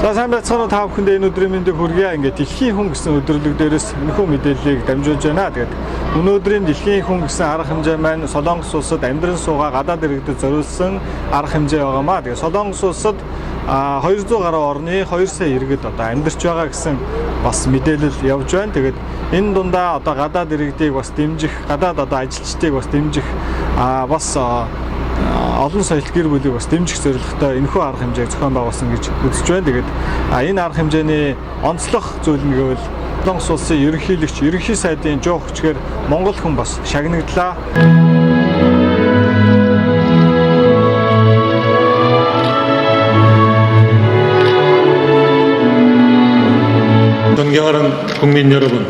За сайн байцгаана та бүхэнд энэ өдрийн мэндийг хүргье. Ингээд дэлхийн хүн гэсэн өдрөлөг дээрээс энэхүү мэдээллийг дамжуулж байна. Тэгээд өнөөдрийн дэлхийн хүн гэсэн арга хэмжээ маань Солонгос улсад амьдран суугаа гадаад иргэдэд зориулсан арга хэмжээ байгаамаа. Тэгээд Солонгос улсад 200 гаруй орны 2 сая иргэд одоо амьдарч байгаа гэсэн бас мэдээлэл явж байна. Тэгээд энэ дундаа одоо гадаад иргэдийг бас дэмжих, гадаад одоо ажилчдыг бас дэмжих бас олон соёлт гэр бүлийг бас дэмжих зорилготой энэхүү арга хэмжээг зохион байгуулсан гэж үзэж байна. Тэгээд энэ арга хэмжээний онцлог зүйл нь гэвэл Солонгос улсын ерөнхий сайдын жоо хүчгээр Монгол хүн бас шагнагдлаа. 존경하는 국민 여러분,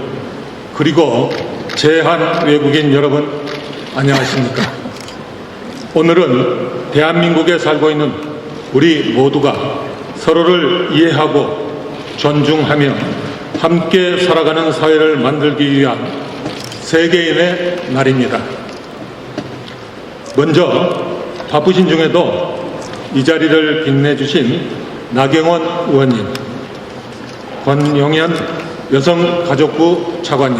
그리고 제한 외국인 여러분, 안녕하십니까? 오늘은 대한민국에 살고 있는 우리 모두가 서로를 이해하고 존중하며 함께 살아가는 사회를 만들기 위한 세계인의 날입니다. 먼저 바쁘신 중에도 이 자리를 빛내주신 나경원 의원님, 권용현 여성가족부 차관님,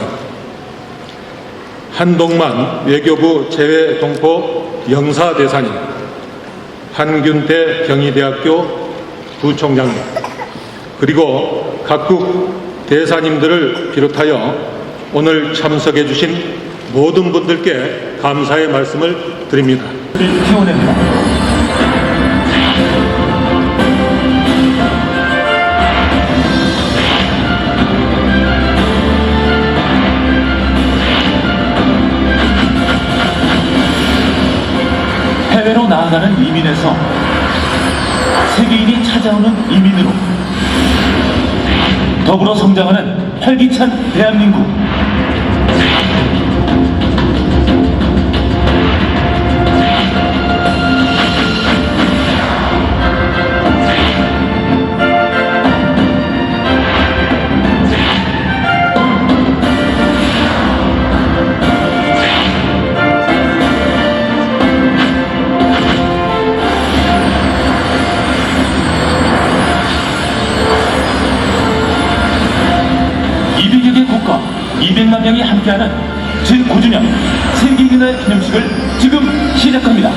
한동만 외교부 재외동포 영사대사님, 한균태 경희대학교 부총장님, 그리고 각국 대사님들을 비롯하여 오늘 참석해 주신 모든 분들께 감사의 말씀을 드립니다. 해외로 나아가는 이민에서 세계인이 찾아오는 이민으로 더불어 성장하는 활기찬 대한민국. 국가 200만 명이 함께하는 제9주년 세계인의 기념식을 지금 시작합니다.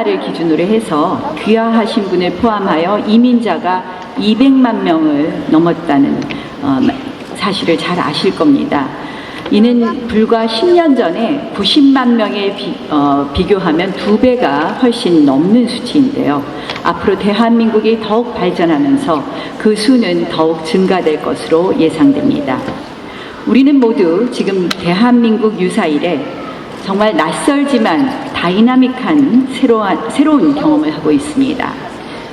를 기준으로 해서 귀화하신 분을 포함하여 이민자가 200만 명을 넘었다는 사실을 잘 아실 겁니다. 이는 불과 10년 전에 90만 명에 비교하면 2배가 훨씬 넘는 수치인데요. 앞으로 대한민국이 더욱 발전하면서 그 수는 더욱 증가될 것으로 예상됩니다. 우리는 모두 지금 대한민국 유사일에 정말 낯설지만 다이나믹한 새로운 경험을 하고 있습니다.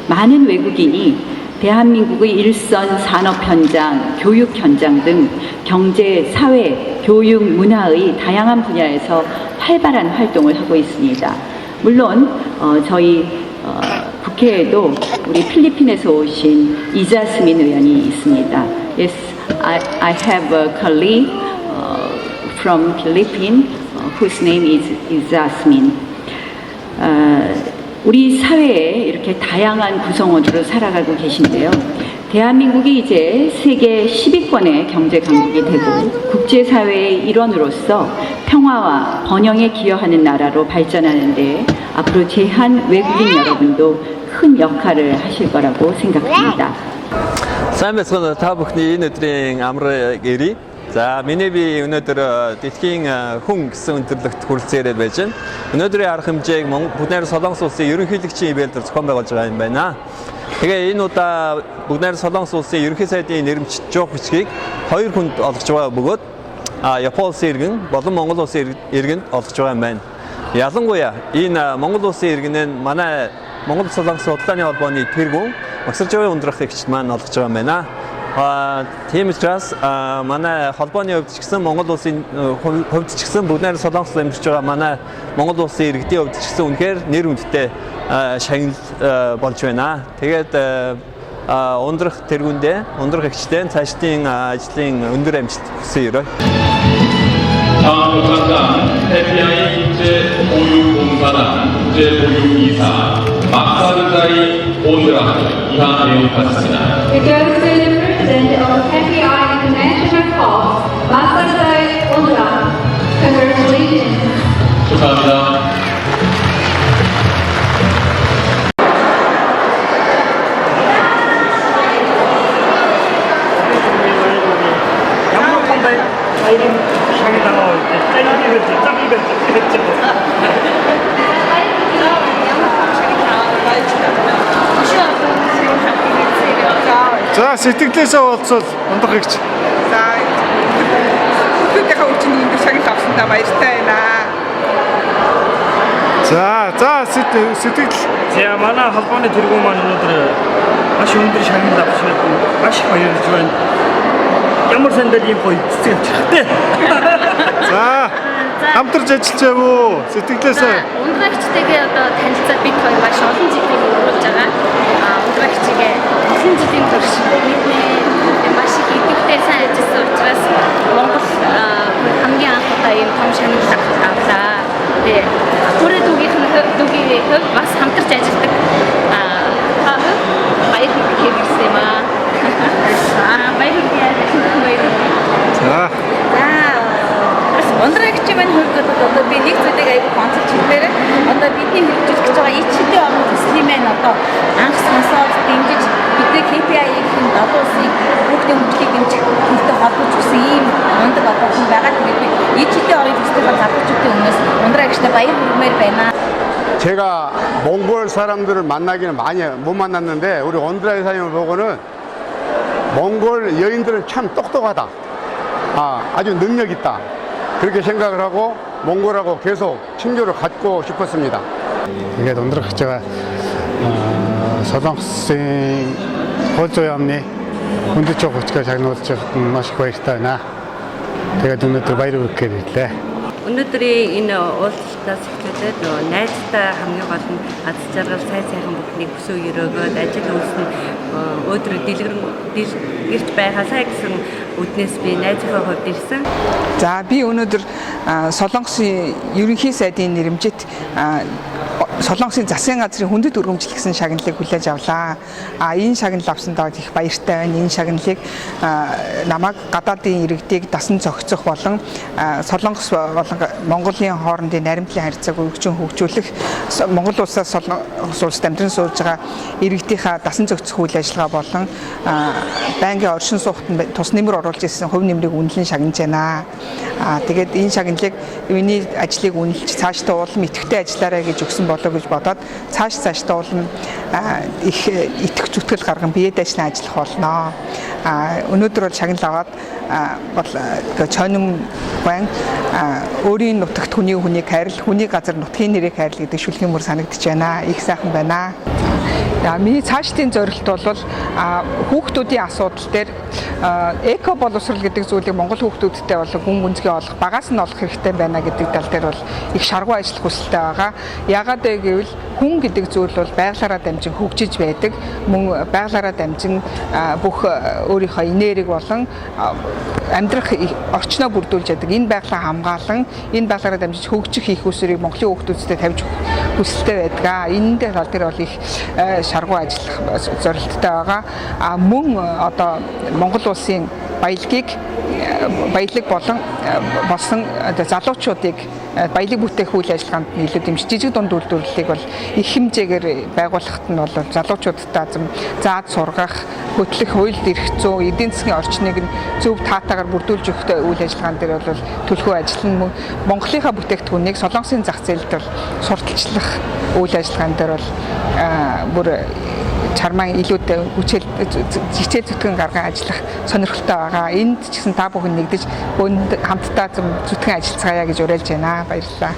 많은 외국인이 대한민국의 일선 산업 현장, 교육 현장 등 경제, 사회, 교육, 문화의 다양한 분야에서 활발한 활동을 하고 있습니다. 물론 저희 국회에도 우리 필리핀에서 오신 이자스민 의원이 있습니다. Yes, I have a colleague from Philippines. whose name is Jasmine. 우리 사회에 이렇게 다양한 구성원으로 살아가고 계신데요. 대한민국이 이제 세계 10위권의 경제 강국이 되고 국제사회의 일원으로서 평화와 번영에 기여하는 나라로 발전하는데 앞으로 제한 외국인 여러분도 큰 역할을 하실 거라고 생각합니다. сайн байцгаана та бүхний энэ өдрийн амар гэрий. За миний би өнөөдөр дэлхийн хүн гэсэн өндөрлөгт хүрэлцээрээд байж байна. Өнөөдрийн арга хэмжээг бүгд Солонгос улсын ерөнхийлөгчийн ивэлээр зохион байгуулж байгаа юм байна. Тэгээ энэ удаа бүгд Солонгос улсын ерөнхий сайдын нэрмжит жоо хүчгийг 2 хүнд олгож байгаа бөгөөд Япон улсын иргэн болон Монгол улсын иргэнд олгож байгаа юм байна. Ялангуяа энэ Монгол улсын иргэн нь манай Монгол Солонгос судалгааны холбооны тэргүүн магистржийн ундрахэгчд маань олгож байгаа юм байна. Тийм учраас манай холбооны хувьд ч гэсэн Монгол улсын хувьд ч гэсэн бүгд найрамд Солонгост амьдарч байгаа манай Монгол улсын иргэдийн хувьд ч гэсэн үнэхээр нэр хүндтэй шагнал болж байна. Тэгээд ундрах тэргүүндээ ундрахэгчдээ цаашдын ажлын өндөр амжилт хүсье. 다음 도착장 해피아이 국제보유공사단 국제보유이사 마사르자이 온드라 이하 내용 받습니다. It goes to the President of Happy Eye International Corps, Masarzai Ondra. Congratulations. 축하합니다. За сэтгэлээсээ уулзвал ундрах гэж. За бүгдийнхээ үчиний ингэ шагнал авсандаа баяртай байна. За сэтгэл. За манай холбооны тэргүүн маань өнөөдөр маш өндөр шагнал авсан маш их баярлж байна. Ямар сандал ийм гоё цэцэг авчихтэй. За хамтарч ажиллаж явуу сэтгэлээсээ. Ундрагчдыгээ одоо танилцаад бид хоёр маш олон жилийн өргөж байгаа. Ундрагчигээ олон жилийн турш бидний маш их идэвхтэй сайн ажилласан учраас Монгол хамгийн анх удаа ийм том шагнал авлаа. Тэгээ түрээ дүүгийн хувьд бас хамтарч ажилладаг. Баяр хүргэсэн юм аа. Баяр хүргэе. За Ундрагч маань хувьд одоо би нэг зүйлийг аягүй концепт хийхээр одоо бидний хэрэгжүүлж байгаа ичтэй орны төслимэн одоо анх сонсоод дэмжиж бидний KPI-ийн долоосыг бүгдийн хөгжлийг дэмжих хэрэгтэй холбож өгсөн ийм мундаг одоо хүн байгаа. Тэгээд би ичтэй орны төслийг залуучуудын өмнөөс ундрагчтай баяр хүргэмээр байна. 제가 몽골 사람들을 만나기는 많이 못 만났는데 우리 온드라의 사람을 보고는 몽골 여인들은 참 똑똑하다. 아주 능력 있다. 그렇게 생각을 하고 몽골하고 계속 친교를 갖고 싶었습니다. 이게 온드라가 서동생 호조염니 군대 쪽 호치가 잘 놓았죠. 맛이 고있다나. 제가 눈을 또 바이로 그렇게 될때. Өнөөдрийн энэ уулзалтаас эхлээд найзтай хамгийн гол нь аз жаргал сайхан бүхнийг хүсөө өрөөгөөд ажил үйлс нь өөдрөө дэлгэрч байгаасаа гэсэн үднээс би найзынхаа хувьд ирсэн. За би өнөөдөр Солонгосын ерөнхий сайдын нэрэмжит Солонгосын засгийн газрын хүндэт өргөмжлөх гэсэн шагналыг хүлээж авлаа. Энэ шагнал авсандаа их баяртай байна. Энэ шагналыг намайг гадаадын иргэдийг дасан зохицох болон Солонгос болон Монголын хоорондын найрамдлын харьцааг өргөжин хөгжүүлэх Монгол улсаас Солонгос улсад амьдран сууж байгаа иргэдийнхаа дасан зохицох үйл ажиллагаа болон байнгын оршин суугт тус нэмэр оруулж ирсэн хувь нэмрийг үнэлэн шагнаж байна. Тэгээд энэ шагналыг миний ажлыг үнэлж цаашдаа улам идэвхтэй ажиллаарай гэж өгсөн болов гэж бодоод цаашдаа улам их итгэх зүтгэл гарган бие даашны ажиллах болно. Өнөөдөр бол шагнал аваад чонин байна. Өөрийн нутагт хүнийг хайрл, хүний газар нутгийн нэрийг хайрл гэдэг шүлгийн мөр санагдаж байна. Их сайхан байна. Миний цаашдын зорилт бол хүүхдүүдийн асуудал дээр эко боловсрол гэдэг зүйлийг Монгол хүүхдүүдтэй болон гүн гүнзгий олох, багаас нь олох хэрэгтэй байна гэдэг тал дээр бол их шаргуу ажиллах хүсэлтэй байгаа. Яагаад гэвэл хүн гэдэг зүйл бол байгалаараа дамжин хөгжиж байдаг. Мөн байгалаараа дамжин бүх өөрийнхөө энерги болон амьдрах орчноо бүрдүүлж яадаг. Энэ байгалаа хамгаалan энэ байгалаараа дамжиж хөгжих хийх усрыг Монголын хүүхдүүдтэй тавьж хүсэлтэй байдаг. Энэ тал дээр бол их шаргуу ажиллах зорилттой байгаа. Мөн одоо Монгол улсын баялаг болсон залуучуудыг баялаг бүтээх үйл ажиллагаанд илүү дэмжиж жижиг дунд үйлдвэрлэлийг бол их хэмжээгээр байгуулахад нь бол залуучуудтай зааж сургах, хөтлөх, хуульд эрх зүйн, эдийн засгийн орчныг нь зөв таатаагаар бүрдүүлж өгөх үйл ажиллагаан дээр бол төлхөө ажиллана. Монголынхаа бүтээгдэхүүнийг Солонгосын зах зээлд бол сурталчлах үйл ажиллагаан дээр бол бүр чармаан илүүтэй жичээ зүтгэн гарган ажиллах сонирхолтой байгаа. Энд ч гэсэн та бүхэн нэгдэж хамтдаа зүтгэн ажиллацгаая гэж уриалж байна. Баярлалаа.